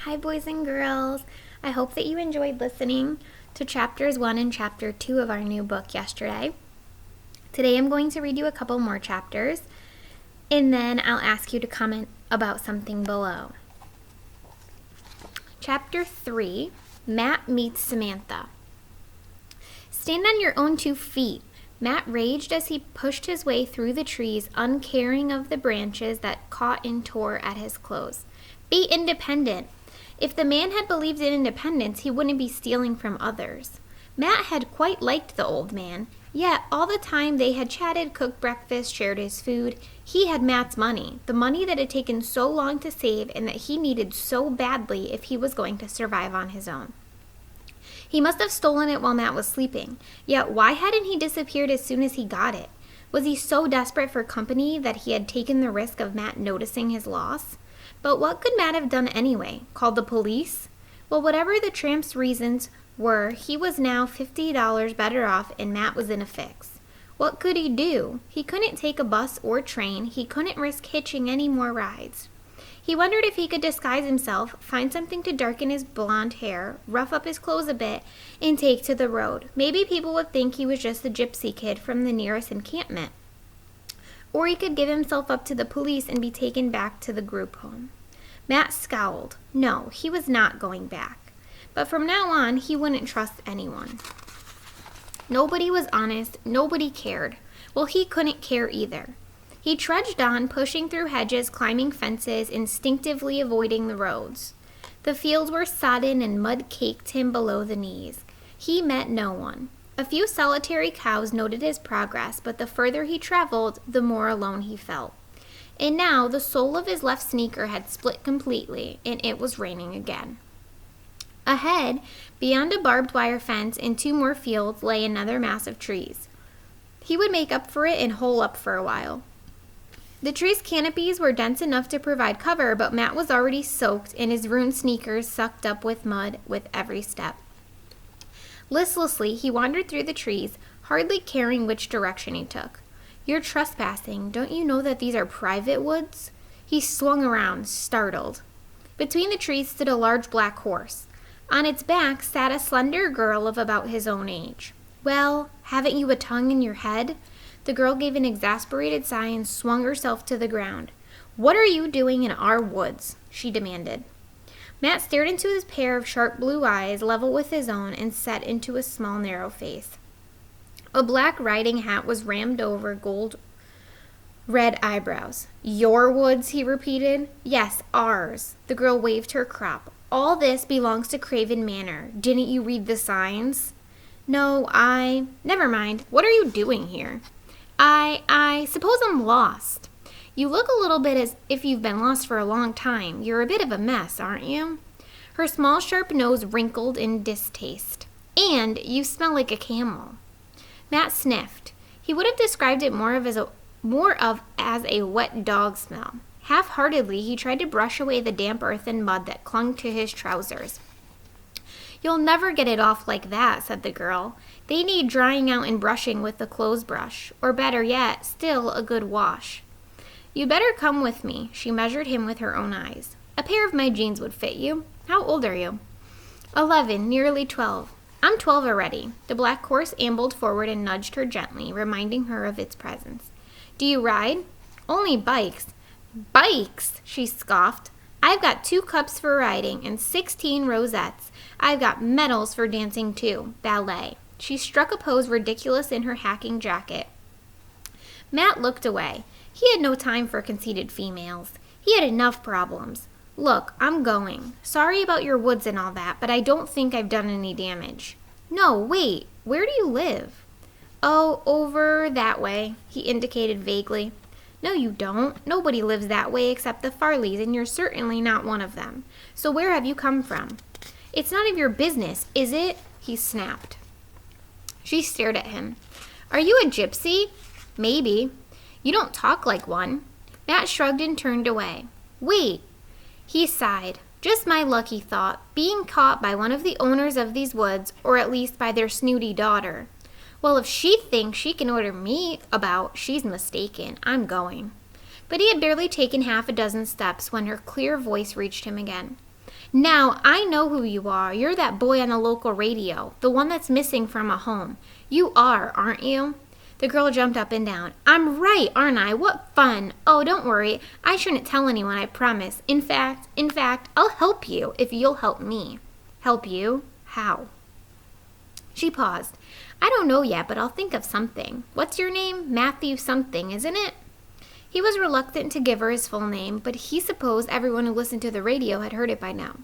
Hi, boys and girls. I hope that you enjoyed listening to chapters 1 and chapter 2 of our new book yesterday. Today I'm going to read you a couple more chapters, and then I'll ask you to comment about something below. Chapter 3, Matt Meets Samantha. Stand on your own 2 feet. Matt raged as he pushed his way through the trees, uncaring of the branches that caught and tore at his clothes. Be independent. If the man had believed in independence, he wouldn't be stealing from others. Matt had quite liked the old man, yet all the time they had chatted, cooked breakfast, shared his food, he had Matt's money, the money that had taken so long to save and that he needed so badly if he was going to survive on his own. He must have stolen it while Matt was sleeping, yet why hadn't he disappeared as soon as he got it? Was he so desperate for company that he had taken the risk of Matt noticing his loss? But what could Matt have done anyway? Called the police? Well, whatever the tramp's reasons were, he was now $50 better off and Matt was in a fix. What could he do? He couldn't take a bus or train. He couldn't risk hitching any more rides. He wondered if he could disguise himself, find something to darken his blonde hair, rough up his clothes a bit, and take to the road. Maybe people would think he was just a gypsy kid from the nearest encampment. Or he could give himself up to the police and be taken back to the group home. Matt scowled. No, he was not going back. But from now on, he wouldn't trust anyone. Nobody was honest. Nobody cared. Well, he couldn't care either. He trudged on, pushing through hedges, climbing fences, instinctively avoiding the roads. The fields were sodden and mud caked him below the knees. He met no one. A few solitary cows noted his progress, but the further he traveled, the more alone he felt. And now the sole of his left sneaker had split completely, and it was raining again. Ahead, beyond a barbed wire fence and 2 more fields, lay another mass of trees. He would make up for it and hole up for a while. The trees' canopies were dense enough to provide cover, but Matt was already soaked, and his ruined sneakers sucked up with mud with every step. Listlessly, he wandered through the trees, hardly caring which direction he took. You're trespassing. Don't you know that these are private woods? He swung around, startled. Between the trees stood a large black horse. On its back sat a slender girl of about his own age. Well, haven't you a tongue in your head? The girl gave an exasperated sigh and swung herself to the ground. What are you doing in our woods? She demanded. Matt stared into his pair of sharp blue eyes, level with his own, and set into a small, narrow face. A black riding hat was rammed over gold-red eyebrows. Your woods, he repeated. Yes, ours. The girl waved her crop. All this belongs to Craven Manor. Didn't you read the signs? No, Never mind. What are you doing here? I suppose I'm lost. You look a little bit as if you've been lost for a long time. You're a bit of a mess, aren't you? Her small, sharp nose wrinkled in distaste. And you smell like a camel. Matt sniffed. He would have described it more of as a wet dog smell. Half-heartedly, he tried to brush away the damp earth and mud that clung to his trousers. You'll never get it off like that, said the girl. They need drying out and brushing with the clothes brush, or better yet, still a good wash. You'd better come with me. She measured him with her own eyes. A pair of my jeans would fit you. How old are you? 11, nearly 12. I'm 12 already. The black horse ambled forward and nudged her gently, reminding her of its presence. Do you ride? Only bikes. Bikes, she scoffed. I've got 2 cups for riding and 16 rosettes. I've got medals for dancing too. Ballet. She struck a pose ridiculous in her hacking jacket. Matt looked away. He had no time for conceited females. He had enough problems. Look, I'm going. Sorry about your woods and all that, but I don't think I've done any damage. No, wait. Where do you live? Oh, over that way, he indicated vaguely. No, you don't. Nobody lives that way except the Farleys, and you're certainly not one of them. So where have you come from? It's none of your business, is it? He snapped. She stared at him. Are you a gypsy? Maybe. You don't talk like one. Matt shrugged and turned away. Wait. He sighed. Just my luck, he thought, being caught by one of the owners of these woods, or at least by their snooty daughter. Well, if she thinks she can order me about, she's mistaken. I'm going. But he had barely taken half a dozen steps when her clear voice reached him again. Now, I know who you are. You're that boy on the local radio, the one that's missing from a home. You are, aren't you? The girl jumped up and down. I'm right, aren't I? What fun. Oh, don't worry. I shouldn't tell anyone, I promise. In fact, I'll help you if you'll help me. Help you? How? She paused. I don't know yet, but I'll think of something. What's your name? Matthew something, isn't it? He was reluctant to give her his full name, but he supposed everyone who listened to the radio had heard it by now.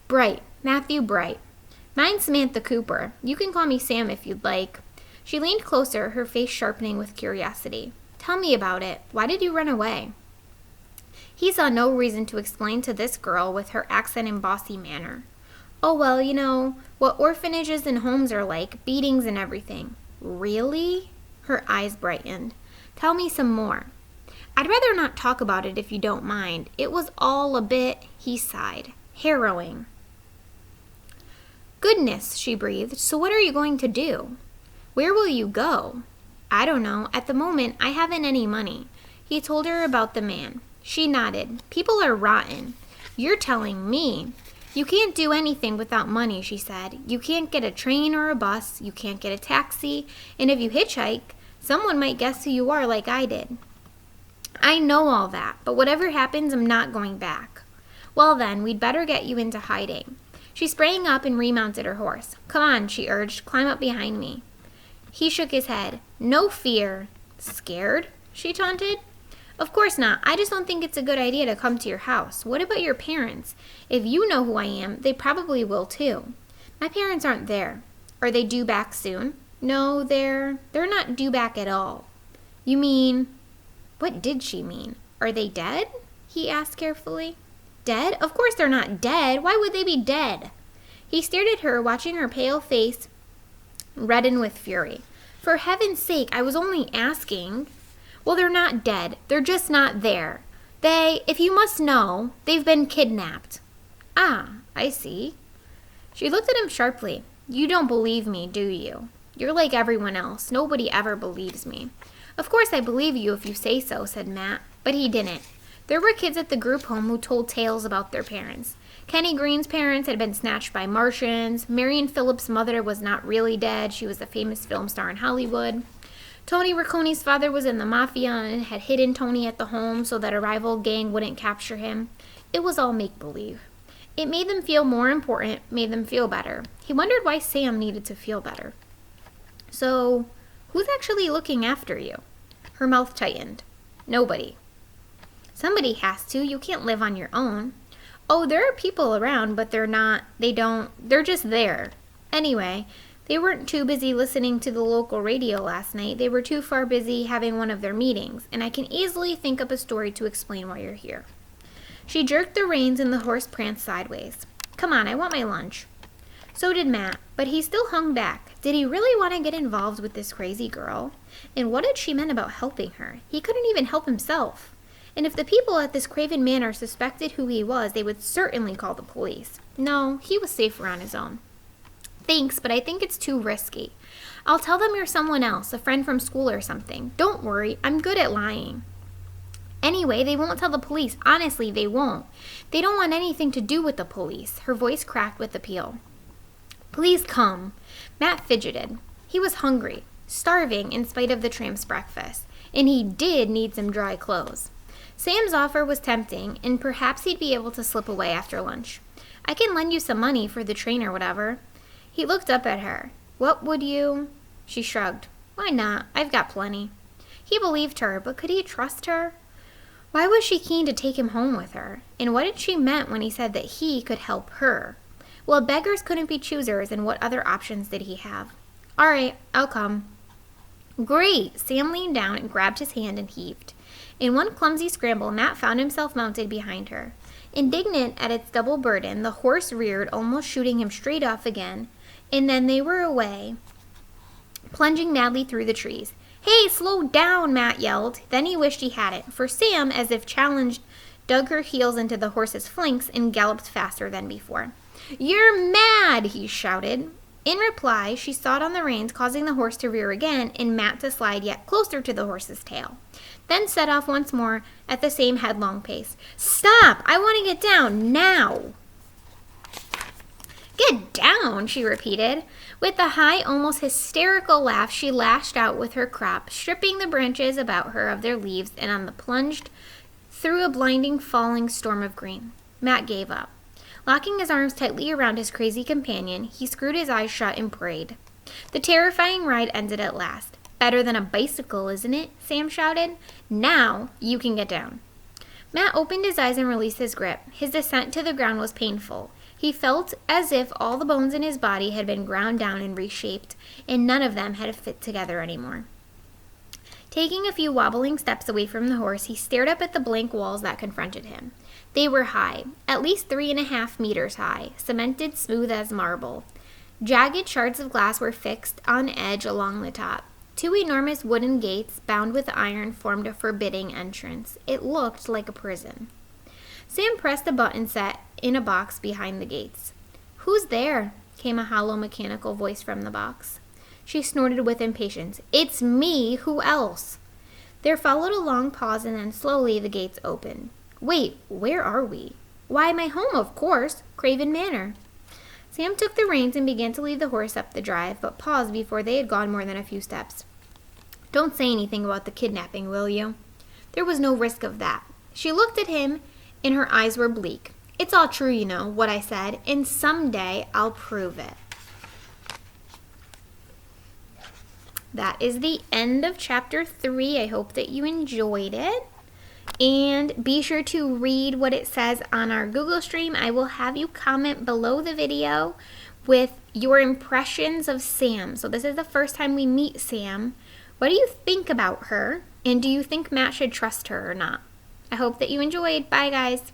Bright. Matthew Bright. Mine's Samantha Cooper. You can call me Sam if you'd like. She leaned closer, her face sharpening with curiosity. Tell me about it. Why did you run away? He saw no reason to explain to this girl with her accent and bossy manner. Oh, well, you know, what orphanages and homes are like, beatings and everything. Really? Her eyes brightened. Tell me some more. I'd rather not talk about it if you don't mind. It was all a bit, he sighed, harrowing. Goodness, she breathed. So what are you going to do? Where will you go? I don't know. At the moment, I haven't any money. He told her about the man. She nodded. People are rotten. You're telling me. You can't do anything without money, she said. You can't get a train or a bus. You can't get a taxi. And if you hitchhike, someone might guess who you are like I did. I know all that, but whatever happens, I'm not going back. Well then, we'd better get you into hiding. She sprang up and remounted her horse. Come on, she urged. Climb up behind me. He shook his head. No fear. Scared? She taunted. Of course not. I just don't think it's a good idea to come to your house. What about your parents? If you know who I am, they probably will too. My parents aren't there. Are they due back soon? No, they're not due back at all. You mean... What did she mean? Are they dead? He asked carefully. Dead? Of course they're not dead. Why would they be dead? He stared at her, watching her pale face redden with fury. For heaven's sake, I was only asking. Well, they're not dead. They're just not there. If you must know, they've been kidnapped. Ah, I see. She looked at him sharply. You don't believe me, do you? You're like everyone else. Nobody ever believes me. Of course I believe you if you say so, said Matt. But he didn't. There were kids at the group home who told tales about their parents. Kenny Green's parents had been snatched by Martians. Marion Phillips' mother was not really dead. She was a famous film star in Hollywood. Tony Ricconi's father was in the mafia and had hidden Tony at the home so that a rival gang wouldn't capture him. It was all make-believe. It made them feel more important, made them feel better. He wondered why Sam needed to feel better. So, who's actually looking after you? Her mouth tightened. Nobody. Somebody has to. You can't live on your own. Oh, there are people around, but they're just there. Anyway, they weren't too busy listening to the local radio last night. They were too far busy having one of their meetings, and I can easily think up a story to explain why you're here. She jerked the reins and the horse pranced sideways. Come on, I want my lunch. So did Matt, but he still hung back. Did he really want to get involved with this crazy girl? And what had she meant about helping her? He couldn't even help himself. And if the people at this Craven Manor suspected who he was, they would certainly call the police. No, he was safer on his own. Thanks, but I think it's too risky. I'll tell them you're someone else, a friend from school or something. Don't worry, I'm good at lying. Anyway, they won't tell the police. Honestly, they won't. They don't want anything to do with the police. Her voice cracked with appeal. Please come. Matt fidgeted. He was hungry, starving in spite of the tramp's breakfast, and he did need some dry clothes. Sam's offer was tempting, and perhaps he'd be able to slip away after lunch. I can lend you some money for the train or whatever. He looked up at her. What would you? She shrugged. Why not? I've got plenty. He believed her, but could he trust her? Why was she keen to take him home with her? And what had she meant when he said that he could help her? Well, beggars couldn't be choosers, and what other options did he have? All right, I'll come. Great! Sam leaned down and grabbed his hand and heaved. In one clumsy scramble, Matt found himself mounted behind her. Indignant at its double burden, the horse reared, almost shooting him straight off again, and then they were away, plunging madly through the trees. Hey, slow down, Matt yelled. Then he wished he hadn't, for Sam, as if challenged, dug her heels into the horse's flanks and galloped faster than before. You're mad, he shouted. In reply, she sawed on the reins, causing the horse to rear again and Matt to slide yet closer to the horse's tail, then set off once more at the same headlong pace. Stop! I want to get down, now! down, she repeated. With a high, almost hysterical laugh, she lashed out with her crop, stripping the branches about her of their leaves, and on the plunged through a blinding, falling storm of green. Matt gave up. Locking his arms tightly around his crazy companion, he screwed his eyes shut and prayed. The terrifying ride ended at last. Better than a bicycle, isn't it? Sam shouted. Now you can get down. Matt opened his eyes and released his grip. His descent to the ground was painful. He felt as if all the bones in his body had been ground down and reshaped, and none of them had fit together anymore. Taking a few wobbling steps away from the horse, he stared up at the blank walls that confronted him. They were high, at least 3.5 meters high, cemented smooth as marble. Jagged shards of glass were fixed on edge along the top. 2 enormous wooden gates, bound with iron, formed a forbidding entrance. It looked like a prison. Sam pressed a button set in a box behind the gates. "Who's there?" came a hollow mechanical voice from the box. She snorted with impatience. "It's me! Who else?" There followed a long pause, and then slowly the gates opened. "Wait, where are we?" "Why, my home, of course. Craven Manor." Sam took the reins and began to lead the horse up the drive, but paused before they had gone more than a few steps. "Don't say anything about the kidnapping, will you?" "There was no risk of that." She looked at him, and her eyes were bleak. "It's all true, you know, what I said, and someday I'll prove it." That is the end of chapter 3. I hope that you enjoyed it. And be sure to read what it says on our Google stream. I will have you comment below the video with your impressions of Sam. So this is the first time we meet Sam. What do you think about her? And do you think Matt should trust her or not? I hope that you enjoyed. Bye, guys.